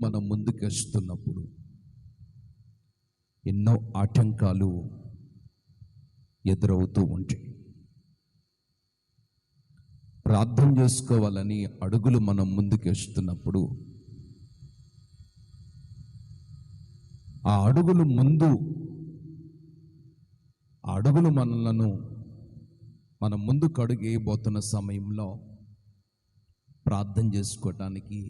మనం ముందుకేస్తున్నప్పుడు ఎన్నో ఆటంకాలు ఎదురవుతూ ఉంటాయి. ప్రార్థన చేసుకోవాలని అడుగులు మనం ముందుకేస్తున్నప్పుడు ఆ అడుగులు మనం ముందుకు అడుగు వేయబోతున్న సమయంలో ప్రార్థన చేసుకోవటానికి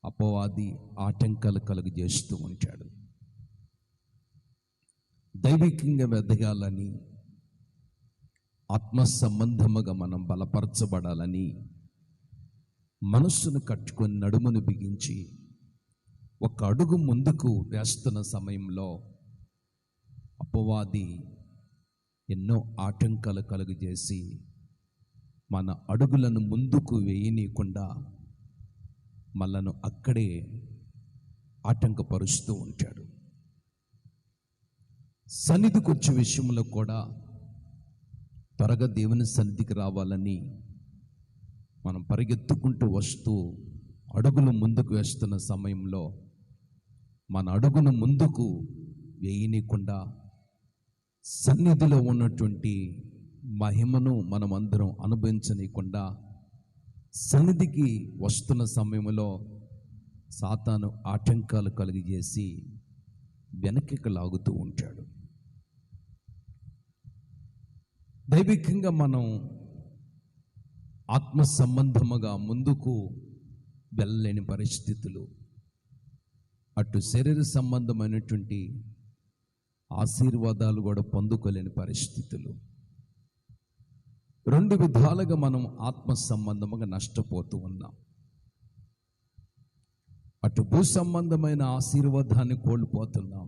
అపవాది ఆటంకాలు కలుగజేస్తూ ఉంటాడు. దైవికంగా ఎదగాలని, ఆత్మ సంబంధముగా మనం బలపరచబడాలని మనస్సును కట్టుకొని నడుమును బిగించి ఒక అడుగు ముందుకు వేస్తున్న సమయంలో అపవాది ఎన్నో ఆటంకాలు కలుగజేసి మన అడుగులను ముందుకు వేయనీయకుండా మనలను అక్కడే ఆటంకపరుస్తూ ఉంటాడు. సన్నిధికి వచ్చే విషయంలో కూడా త్వరగా దేవుని సన్నిధికి రావాలని మనం పరిగెత్తుకుంటూ వస్తూ అడుగులు ముందుకు వేస్తున్న సమయంలో మన అడుగును ముందుకు వేయనీయకుండా సన్నిధిలో ఉన్నటువంటి మహిమను మనం అందరం అనుభవించనీయకుండా సన్నిధికి వస్తున్న సమయంలో సాతాను ఆటంకాలు కలిగజేసి వెనక్కి లాగుతూ ఉంటాడు. దైవికంగా మనం ఆత్మ సంబంధముగా ముందుకు వెళ్ళలేని పరిస్థితులు, అటు శరీర సంబంధమైనటువంటి ఆశీర్వాదాలు కూడా పొందుకోలేని పరిస్థితులు, రెండు విధాలుగా మనం ఆత్మ సంబంధముగా నష్టపోతూ ఉన్నాం. అటు భూ సంబంధమైన ఆశీర్వాదాన్ని కోల్పోతున్నాం,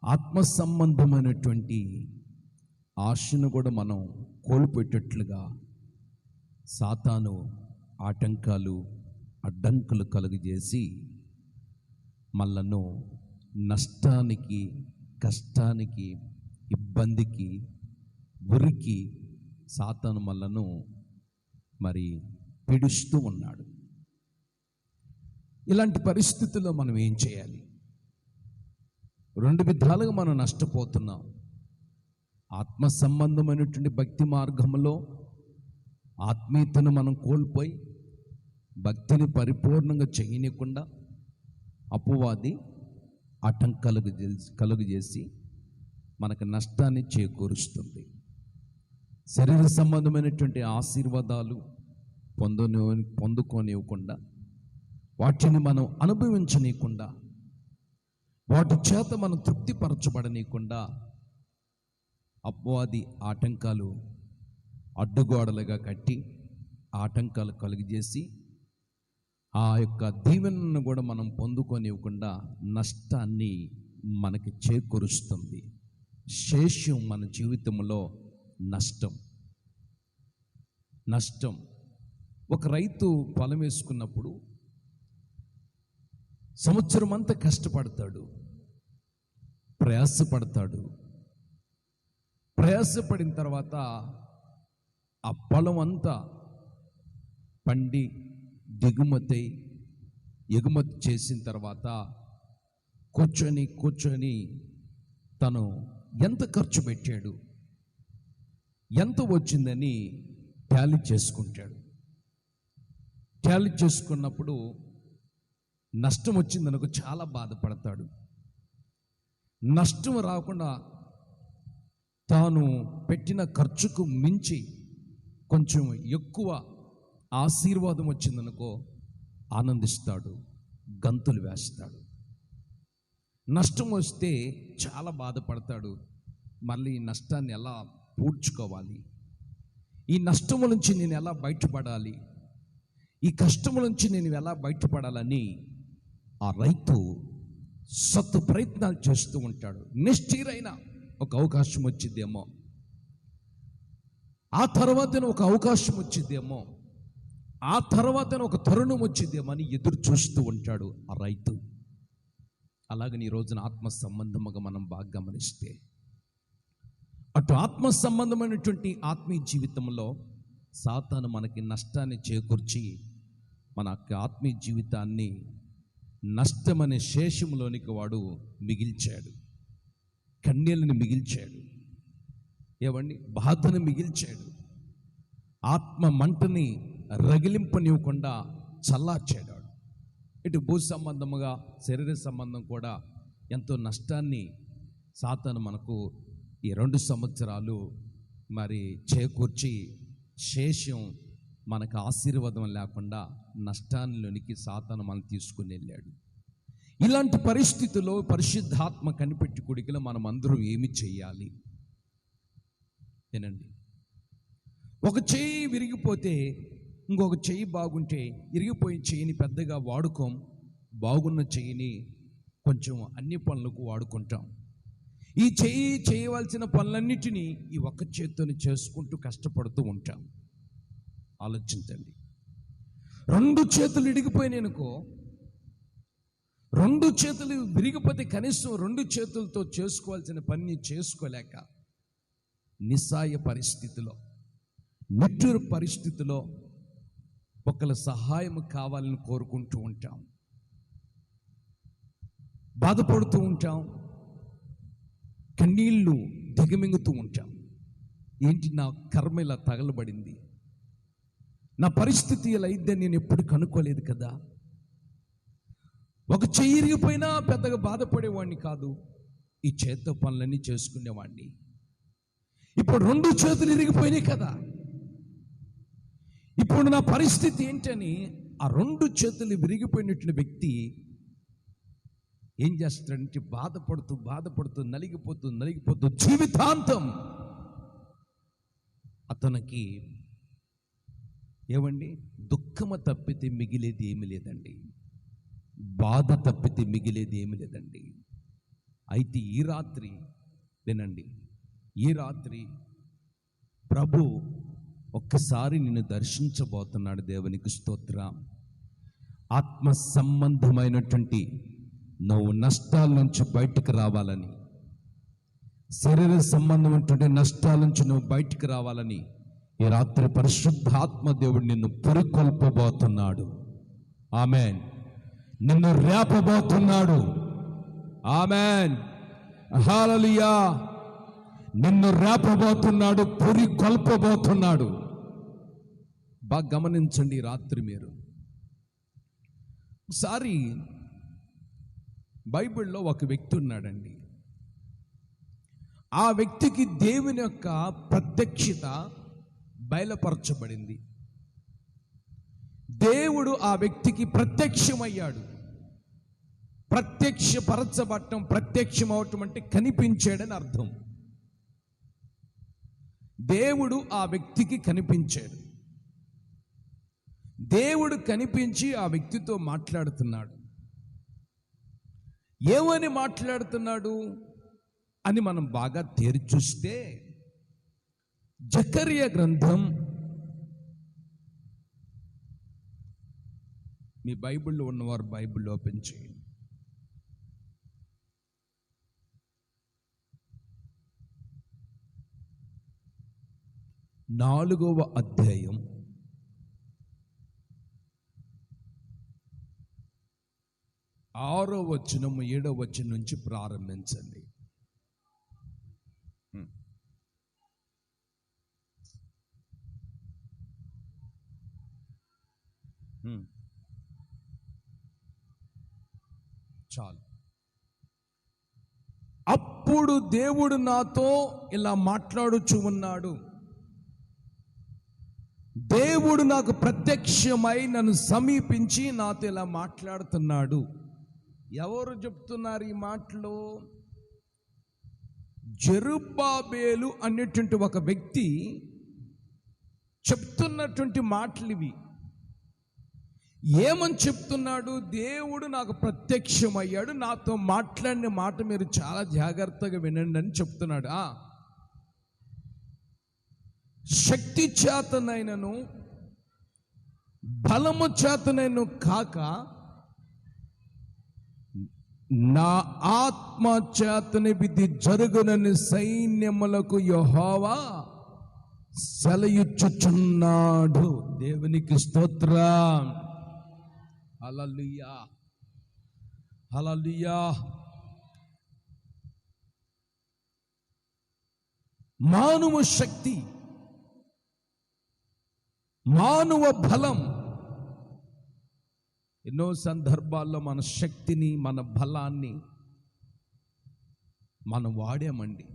ఆత్మ సంబంధమైనటువంటి ఆశను కూడా మనం కోల్పోయేటట్లుగా సాతాను ఆటంకాలు అడ్డంకులు కలుగజేసి మనలను నష్టానికి, కష్టానికి, ఇబ్బందికి, ఉరికి సాతాను మనలను పీడిస్తూ ఉన్నాడు. ఇలాంటి పరిస్థితుల్లో మనం ఏం చేయాలి? రెండు విధాలుగా మనం నష్టపోతున్నాం. ఆత్మ సంబంధమైనటువంటి భక్తి మార్గంలో ఆత్మీయతను మనం కోల్పోయి భక్తిని పరిపూర్ణంగా చేయనీయకుండా అపవాది ఆటంకాలు కలుగజేసి మనకు నష్టాన్ని చేకూరుస్తుంది. శరీర సంబంధమైనటువంటి ఆశీర్వాదాలు పొందుకోనివ్వకుండా, వాటిని మనం అనుభవించనీయకుండా, వాటి చేత మనం తృప్తిపరచబడనీయకుండా అపవాది ఆటంకాలు అడ్డుగోడలుగా కట్టి ఆటంకాలు కలుగజేసి ఆ యొక్క దీవెనను కూడా మనం పొందుకోనివ్వకుండా నష్టాన్ని మనకి చేకూరుస్తుంది. శేషం మన జీవితంలో నష్టం. ఒక రైతు పొలం వేసుకున్నప్పుడు సంవత్సరం అంతా కష్టపడతాడు, ప్రయాసపడిన తర్వాత ఆ పొలం అంతా పండి ఎగుమతి చేసిన తర్వాత కూర్చొని తను ఎంత ఖర్చు పెట్టాడు, ఎంత వచ్చిందని టాలీ చేసుకుంటాడు. టాలీ చేసుకున్నప్పుడు నష్టం వచ్చిందనుకో చాలా బాధపడతాడు. నష్టం రాకుండా తాను పెట్టిన ఖర్చుకు మించి కొంచెం ఎక్కువ ఆశీర్వాదం వచ్చిందనుకో ఆనందిస్తాడు, గంతులు వేస్తాడు. నష్టం వస్తే చాలా బాధపడతాడు. మళ్ళీ ఈ నష్టాన్ని ఎలా పూడ్చుకోవాలి, ఈ నష్టము నుంచి నేను ఎలా బయటపడాలి, ఈ కష్టము నుంచి నేను ఎలా బయటపడాలని ఆ రైతు సత్తు ప్రయత్నాలు చేస్తూ ఉంటాడు. నెక్స్ట్ ఇయర్ అయినా ఒక అవకాశం వచ్చిద్దేమో, ఆ తర్వాత ఒక అవకాశం వచ్చిద్దేమో, ఆ తర్వాత ఒక తరుణం వచ్చిద్దేమో అని ఎదురు చూస్తూ ఉంటాడు ఆ రైతు. అలాగని ఈ రోజున ఆత్మ సంబంధముగా మనం బాగా గమనిస్తే అటు ఆత్మ సంబంధమైనటువంటి ఆత్మీయ జీవితంలో సాతాను మనకి నష్టాన్ని చేకూర్చి మన ఆత్మీయ జీవితాన్ని నష్టమనే శేషంలోనికి వాడు మిగిల్చాడు, కన్నీళ్ళని మిగిల్చాడు, ఏవండి బాధను మిగిల్చాడు, ఆత్మ మంటని రగిలింపనివ్వకుండా చల్లార్చాడు. ఇటు భూ సంబంధముగా శరీర సంబంధం కూడా ఎంతో నష్టాన్ని సాతాను మనకు ఈ 2 సంవత్సరాలు మరి చేకూర్చి శేషం మనకు ఆశీర్వాదం లేకుండా నష్టాల్లోనికి సాతాను మనం తీసుకుని వెళ్ళాడు. ఇలాంటి పరిస్థితుల్లో పరిశుద్ధాత్మ కనిపెట్టి కొడికలో మనం అందరం ఏమి చేయాలి? వినండి. ఒక చెయ్యి విరిగిపోతే ఇంకొక చెయ్యి బాగుంటే ఇరిగిపోయిన చెయ్యిని పెద్దగా వాడుకోం, బాగున్న చెయ్యిని కొంచెం అన్ని పనులకు వాడుకుంటాం. ఈ చెయ్యి చేయవలసిన పనులన్నిటినీ ఈ ఒక్క చేత్తోని చేసుకుంటూ కష్టపడుతూ ఉంటాం. ఆలోచించండి. 2 చేతులు ఇరిగిపోయినాయనుకో, 2 చేతులు విరిగిపోతే కనీసం 2 చేతులతో చేసుకోవాల్సిన పని చేసుకోలేక నిస్సాయ పరిస్థితిలో, నిట్టూరు పరిస్థితిలో ఒకళ్ళ సహాయం కావాలని కోరుకుంటూ ఉంటాం, బాధపడుతూ ఉంటాం, కన్నీళ్ళు దిగమింగుతూ ఉంటాం. ఏంటి నా కర్మ ఇలా తగలబడింది, నా పరిస్థితి ఇలా అయిద్దని నేను ఎప్పుడు కనుక్కోలేదు కదా. ఒక చెయ్యి ఇరిగిపోయినా పెద్దగా బాధపడేవాడిని కాదు, ఈ చేత్తో పనులన్నీ చేసుకునేవాడిని. ఇప్పుడు 2 చేతులు ఇరిగిపోయినాయి కదా, ఇప్పుడు నా పరిస్థితి ఏంటని ఆ 2 చేతులు విరిగిపోయినటువంటి వ్యక్తి ఏం చేస్తాడంటే బాధపడుతూ బాధపడుతూ నలిగిపోతూ జీవితాంతం అతనికి ఏమండి దుఃఖము తప్పితే మిగిలేది ఏమి లేదండి, బాధ తప్పితే మిగిలేది ఏమి లేదండి. అయితే ఈ రాత్రి వినండి, ఈ రాత్రి ప్రభు ఒక్కసారి నిన్ను దర్శించబోతున్నాడు. దేవునికి స్తోత్రం. ఆత్మ సంబంధమైనటువంటి నువ్వు నష్టాల నుంచి బయటకు రావాలని, శరీర సంబంధమైనటువంటి నష్టాల నుంచి నువ్వు బయటకు రావాలని ఈ రాత్రి పరిశుద్ధాత్మ దేవుడు నిన్ను పురికొల్పబోతున్నాడు. ఆమెన్. నిన్ను రేపబోతున్నాడు. ఆమెన్. హల్లెలూయా. నిన్ను రేపబోతున్నాడు, పురికొల్పబోతున్నాడు. బాగా గమనించండి. రాత్రి మీరు ఒకసారి బైబిల్లో ఒక వ్యక్తి ఉన్నాడండి. ఆ వ్యక్తికి దేవుని యొక్క ప్రత్యక్షత బయలుపరచబడింది. దేవుడు ఆ వ్యక్తికి ప్రత్యక్షమయ్యాడు. ప్రత్యక్షపరచబడటం, ప్రత్యక్షమవటం అంటే కనిపించాడని అర్థం. దేవుడు ఆ వ్యక్తికి కనిపించాడు. దేవుడు కనిపించి ఆ వ్యక్తితో మాట్లాడుతున్నాడు. ఏమని మాట్లాడుతున్నాడు అని మనం బాగా తేరి చూస్తే జకర్యా గ్రంథం, మీ బైబిల్లో ఉన్నవారు బైబిల్ ఓపెన్ చేయండి. నాలుగవ అధ్యాయం 6వ వచనం 7వ వచనం నుంచి ప్రారంభించండి. చాలు. అప్పుడు దేవుడు నాతో ఇలా మాట్లాడుచు ఉన్నాడు. దేవుడు నాకు ప్రత్యక్షమై నన్ను సమీపించి నాతో ఇలా మాట్లాడుతున్నాడు. ఎవరు చెప్తున్నారు ఈ మాటలు? జెరుబ్బాబేలు అనేటువంటి ఒక వ్యక్తి చెప్తున్నటువంటి మాటలు ఇవి. ఏమని చెప్తున్నాడు? దేవుడు నాకు ప్రత్యక్షమయ్యాడు, నాతో మాట్లాడిన మాట మీరు చాలా జాగ్రత్తగా వినండి అని చెప్తున్నాడు. శక్తి చేతనైనను బలము చేతనైను కాక నా ఆత్మ చేతని విధి జరుగునని సైన్యములకు యెహోవా సెలయిచ్చుచున్నాడు. దేవునికి స్తోత్రం. హల్లెలూయా, హల్లెలూయా. మానవ శక్తి, మానవ బలం, ఎన్నో సందర్భాల్లో మన శక్తిని, మన బలాన్ని మనం వాడామండి.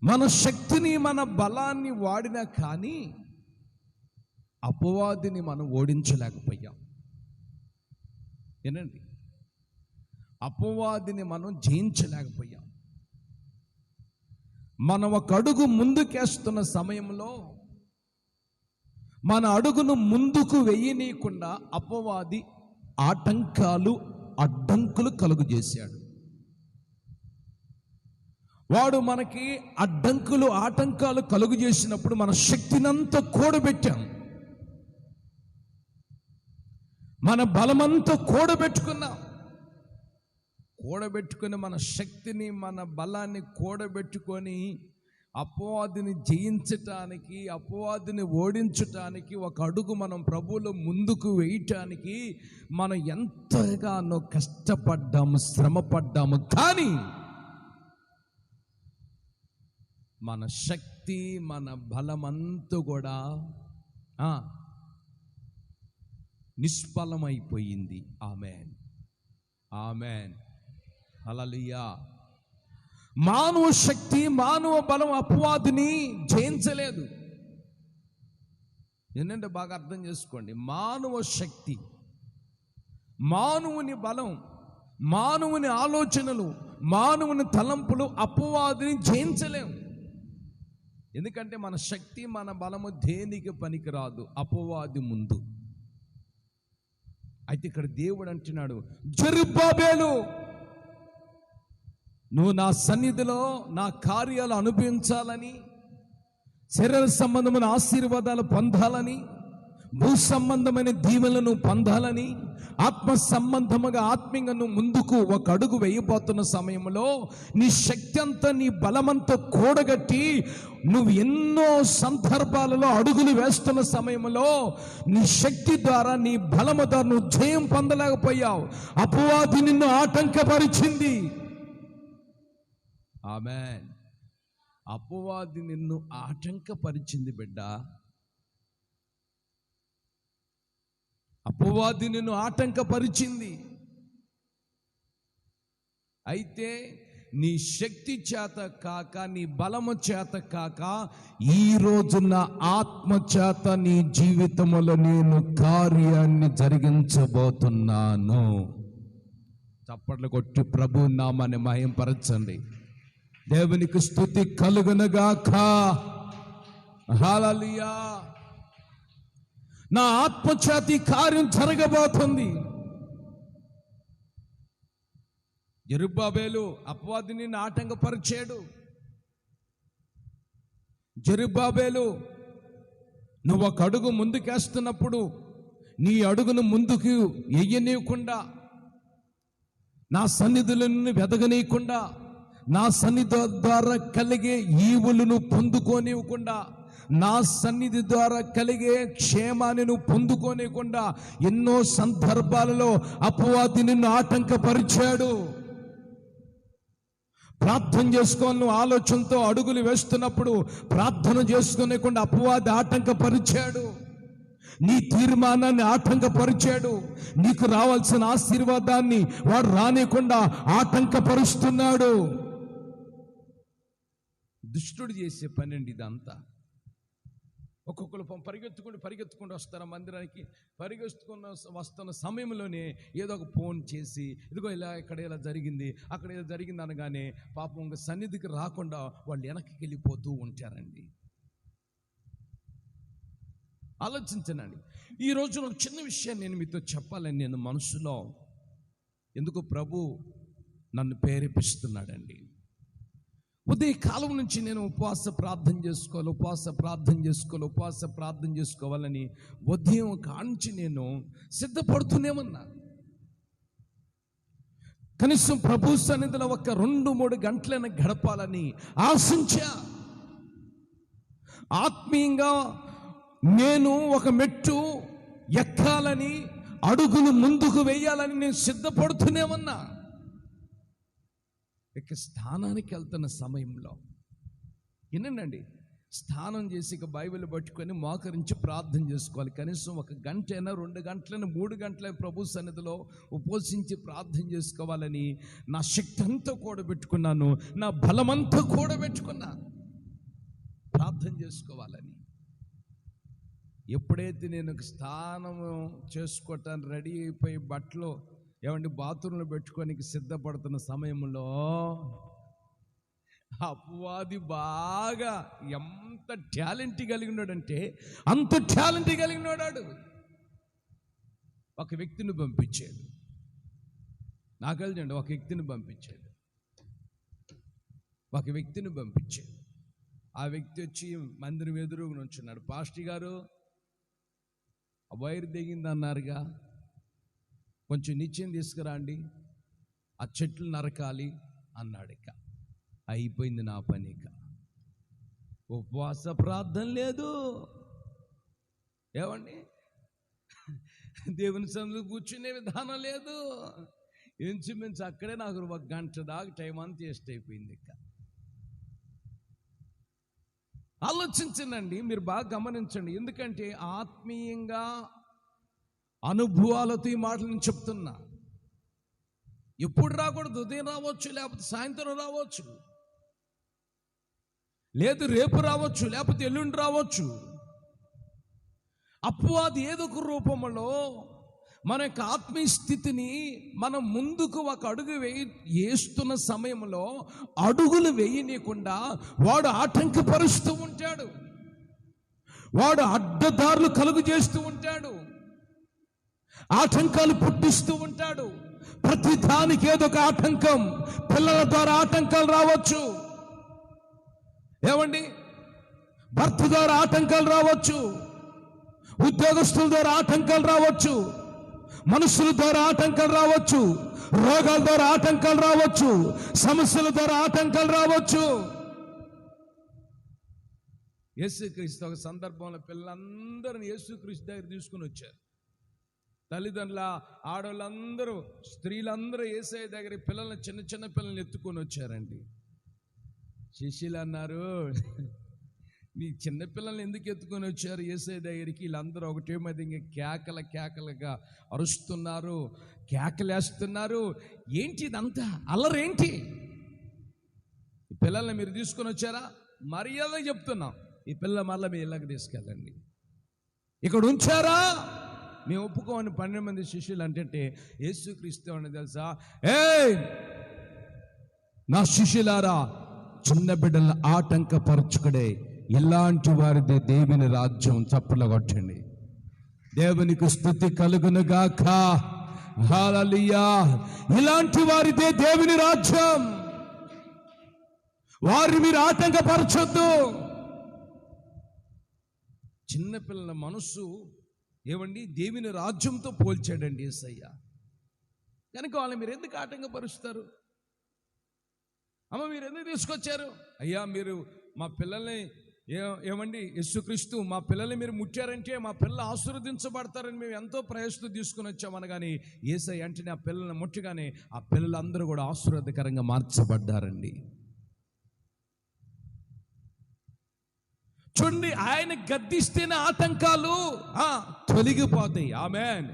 మన శక్తిని, మన బలాన్ని వాడినా కానీ అపవాదిని మనం ఓడించలేకపోయాం. ఏనండి, అపవాదిని మనం జయించలేకపోయాం. మనం ఒక అడుగు ముందుకేస్తున్న సమయంలో మన అడుగును ముందుకు వెయ్యనీయకుండా అపవాది ఆటంకాలు, అడ్డంకులు కలుగు చేశాడు. వాడు మనకి అడ్డంకులు, ఆటంకాలు కలుగు చేసినప్పుడు మన శక్తినంతా కూడబెట్టాం, మన బలమంతా కూడబెట్టుకుని మన శక్తిని, మన బలాన్ని కూడబెట్టుకొని అపవాదిని జయించటానికి, అపవాదిని ఓడించటానికి ఒక అడుగు మనం ప్రభువులో ముందుకు వేయటానికి మనం ఎంతగానో కష్టపడ్డాము, శ్రమపడ్డాము. కానీ మన శక్తి, మన బలమంతా కూడా నిష్ఫలమైపోయింది. ఆమేన్, ఆమేన్, హల్లెలూయా. మానవ శక్తి, మానవ బలం అపవాదిని జయించలేదు. ఏంటంటే బాగా అర్థం చేసుకోండి, మానవ శక్తి, మానవుని బలం, మానవుని ఆలోచనలు, మానవుని తలంపులు అపవాదిని జయించలేవు. ఎందుకంటే మన శక్తి, మన బలము దేనికి పనికిరాదు అపవాది ముందు. అయితే ఇక్కడ దేవుడు అంటున్నాడు, జెరుబ్బాబెలు, నువ్వు నా సన్నిధిలో నా కార్యాలు అనుభవించాలని, శరీర సంబంధమైన ఆశీర్వాదాలు పొందాలని, భూ సంబంధమైన దీవెనలను పొందాలని, ఆత్మ సంబంధముగా ఆత్మీయంగా నువ్వు ముందుకు ఒక అడుగు వేయబోతున్న సమయంలో నీ శక్తి అంతా, నీ బలమంతా కూడగట్టి నువ్వు ఎన్నో సందర్భాలలో అడుగులు వేస్తున్న సమయంలో నీ శక్తి ద్వారా, నీ బలము ద్వారా నువ్వు జయం పొందలేకపోయావు. అపవాది నిన్ను ఆటంకపరిచింది. ఆమేన్. అపవాది నిన్ను ఆటంకపరిచింది బిడ్డ, అపవాది నిన్ను ఆటంకపరిచింది. అయితే నీ శక్తి చేత కాక, నీ బలము చేత కాక, ఈ రోజున ఆత్మ చేత నీ జీవితంలో నేను కార్యాన్ని జరిగించబోతున్నాను. చప్పట్లు కొట్టి ప్రభు నామాన్ని మహింపరచండి. దేవునికి స్తుతి కలుగునుగాక. హల్లెలూయా. నా ఆత్మచేతి కార్యం జరగబోతుంది. జెరుబ్బాబెలు అపవాదిని ఆటంకపరిచాడు. జెరుబ్బాబెలు, నువ్వు ఒక అడుగు ముందుకేస్తున్నప్పుడు నీ అడుగును ముందుకు వెయ్యనీయకుండా, నా సన్నిధిలో నిన్ను వెదగనీయకుండా, నా సన్నిధి ద్వారా కలిగే ఈవులను పొందుకోనివ్వకుండా, నా సన్నిధి ద్వారా కలిగే క్షేమాన్ని నువ్వు పొందుకోనివ్వకుండా ఎన్నో సందర్భాలలో అపవాది నిన్ను ఆటంకపరిచాడు. ప్రార్థన చేసుకోవాలని ఆలోచనతో అడుగులు వేస్తున్నప్పుడు ప్రార్థన చేసుకోనివ్వకుండా అపవాది ఆటంకపరిచాడు. నీ తీర్మానాన్ని ఆటంకపరిచాడు. నీకు రావాల్సిన ఆశీర్వాదాన్ని వాడు రానికుండా ఆటంకపరుస్తున్నాడు. దుష్టుడు చేసే పని అండి ఇదంతా. ఒక్కొక్కరు పరిగెత్తుకుంటూ వస్తారు మందిరానికి. వస్తున్న సమయంలోనే ఏదో ఒక ఫోన్ చేసి, ఇదిగో ఇలా ఇక్కడ ఇలా జరిగింది, అక్కడ ఇలా జరిగింది అనగానే పాపం ఇంకా సన్నిధికి రాకుండా వాళ్ళు వెనక్కి వెళ్ళిపోతూ ఉంటారండి. ఆలోచించనండి. ఈరోజు ఒక చిన్న విషయం నేను మీతో చెప్పాలని నేను మనసులో, ఎందుకు ప్రభు నన్ను ప్రేరేపిస్తున్నాడండి. ఉదయ కాలం నుంచి నేను ఉపవాస ప్రార్థన చేసుకోవాలని ఉదయం కాంచి నేను సిద్ధపడుతూనే ఉన్నా. కనీసం ప్రభు సన్నిధిలో ఒక 2-3 గంటలైనా గడపాలని ఆశించా. ఆత్మీయంగా నేను ఒక మెట్టు ఎక్కాలని, అడుగులు ముందుకు వేయాలని నేను సిద్ధపడుతూనే ఉన్నా. ఇక స్నానానికి వెళ్తున్న సమయంలో వినండి, స్నానం చేసి ఇక బైబిల్ పట్టుకొని మోకరించి ప్రార్థన చేసుకోవాలి. కనీసం 1 గంట అయినా, 2 గంటలైనా, 3 గంటలైనా ప్రభు సన్నిధిలో ఉపవసించి ప్రార్థన చేసుకోవాలని నా శక్తి అంతా కూడబెట్టుకున్నాను, నా బలమంతా కూడబెట్టుకున్నా ప్రార్థన చేసుకోవాలని. ఎప్పుడైతే నేను స్నానం చేసుకోవటానికి రెడీ అయిపోయి బట్టలు బాత్రూంలో పెట్టుకోనికి సిద్ధపడుతున్న సమయంలో అపవాది బాగా ఎంత టాలెంట్ కలిగినాడంటే అంత టాలెంట్ కలిగినాడు. ఒక వ్యక్తిని పంపించాడు, నాకు తెలియదండి, ఒక వ్యక్తిని పంపించాడు. ఆ వ్యక్తి వచ్చి మందిరం ఎదురుగా నుంచున్నాడు. పాస్టర్ గారు, ఆ వైర్ దిగింది అన్నారుగా, కొంచెం నిత్యం తీసుకురండి, ఆ చెట్లు నరకాలి అన్నాడు. ఇక అయిపోయింది నా పని. ఇక ఉపవాస ప్రార్థన లేదు, దేవుని సన్నిధిలో కూర్చునే విధానం లేదు. ఇంచుమించు అక్కడే నాకు 1 గంట దాకా టైం అంతా వేస్ట్ అయిపోయింది. ఇక ఆలోచించండి, మీరు బాగా గమనించండి. ఎందుకంటే ఆత్మీయంగా అనుభవాలతో ఈ మాటలు నేను చెప్తున్నా. ఎప్పుడు రాకూడదు, ఉదయం రావచ్చు, లేకపోతే సాయంత్రం రావచ్చు, లేదు రేపు రావచ్చు, లేకపోతే ఎల్లుండి రావచ్చు. అపవాది ఏదో ఒక రూపంలో మన యొక్క ఆత్మీయ స్థితిని మనం ముందుకు ఒక అడుగు వేస్తున్న సమయంలో అడుగులు వేయనీయకుండా వాడు ఆటంకపరుస్తూ ఉంటాడు, వాడు అడ్డదారులు కలుగు చేస్తూ ఉంటాడు, ఆటంకాలు పుట్టిస్తూ ఉంటాడు. ప్రతి దానికి ఏదో ఒక ఆటంకం. పిల్లల ద్వారా ఆటంకాలు రావచ్చు, భర్త ద్వారా ఆటంకాలు రావచ్చు, ఉద్యోగస్తుల ద్వారా ఆటంకాలు రావచ్చు, మనుషుల ద్వారా ఆటంకాలు రావచ్చు, రోగాల ద్వారా ఆటంకాలు రావచ్చు, సమస్యల ద్వారా ఆటంకాలు రావచ్చు. యేసుక్రీస్తు ఒక సందర్భంలో పిల్లలందరిని యేసుక్రీస్తు దగ్గర తీసుకుని వచ్చారు. తల్లిదండ్రుల ఆడవాళ్ళందరూ, స్త్రీలందరూ యేసయ్య దగ్గర పిల్లల్ని, చిన్న చిన్న పిల్లల్ని ఎత్తుకొని వచ్చారండి. శిష్యులు అన్నారు, మీ చిన్నపిల్లల్ని ఎందుకు ఎత్తుకొని వచ్చారు యేసయ్య దగ్గరికి? వీళ్ళందరూ ఒకటే మీద ఇంక కేకలుగా అరుస్తున్నారు, కేకలేస్తున్నారు. ఏంటి ఇదంతా అల్లరేంటి? ఈ పిల్లల్ని మీరు తీసుకొని వచ్చారా? మర్యాద చెప్తున్నాం, ఈ పిల్లల మళ్ళీ మీ ఇళ్ళకి తీసుకెళ్ళండి. ఇక్కడ ఉంచారా? మేము ఒప్పుకోమని 12 మంది శిష్యులు అంటే యేసుక్రీస్తు అని తెలుసా, నా శిష్యులారా, చిన్న బిడ్డలను ఆటంకపరచుకుడే ఇలాంటి వారిదే దేవుని రాజ్యం. చప్పట్లు కొట్టండి, దేవునికి స్తుతి కలుగునుగాక. హల్లెలూయా. ఇలాంటి వారిదే దేవుని రాజ్యం. వారిని మీరు ఆటంకపరచొద్దు. చిన్నపిల్లల మనస్సు దేవుని రాజ్యంతో పోల్చాడండి యేసయ్య. కనుక వాళ్ళని మీరు ఎందుకు ఆటంకపరుస్తారు? అమ్మ, మీరు ఎందుకు తీసుకొచ్చారు? అయ్యా, మీరు మా పిల్లల్ని యేసుక్రీస్తు మా పిల్లల్ని మీరు ముట్టారంటే మా పిల్లలు ఆశీర్వదించబడతారని మేము ఎంతో ప్రయాసంతో తీసుకుని వచ్చామని. కానీ యేసయ్య అంటేనే ఆ పిల్లల్ని ముట్టగానే ఆ పిల్లలందరూ కూడా ఆశీర్వాదకరంగా మార్చబడ్డారండి. చూడండి, ఆయన గద్దిస్తేనే ఆటంకాలు తొలగిపోతాయి. ఆమేన్.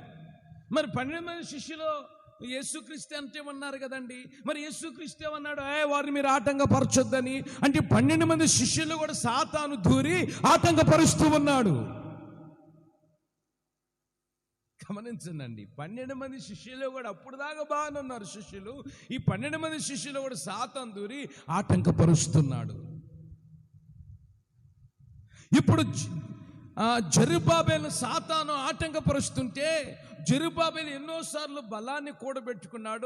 మరి 12 మంది శిష్యులు యేసుక్రీస్తు అంటే ఉన్నారు కదండి. మరి యేసుక్రీస్తు ఏమన్నాడు? వారిని మీరు ఆటంకపరచొద్దని. అంటే 12 మంది శిష్యులు కూడా సాతాను దూరి ఆటంకపరుస్తూ ఉన్నాడు. గమనించండి, 12 మంది శిష్యులు కూడా అప్పుడు దాకా బాగానే ఉన్నారు శిష్యులు. ఈ 12 మంది శిష్యులు కూడా సాతాను దూరి ఆటంకపరుస్తున్నాడు. ఇప్పుడు జెరుబ్బాబెలు సాతాను ఆటంకపరుస్తుంటే జెరుబ్బాబెలు ఎన్నోసార్లు బలాన్ని కూడబెట్టుకున్నాడు.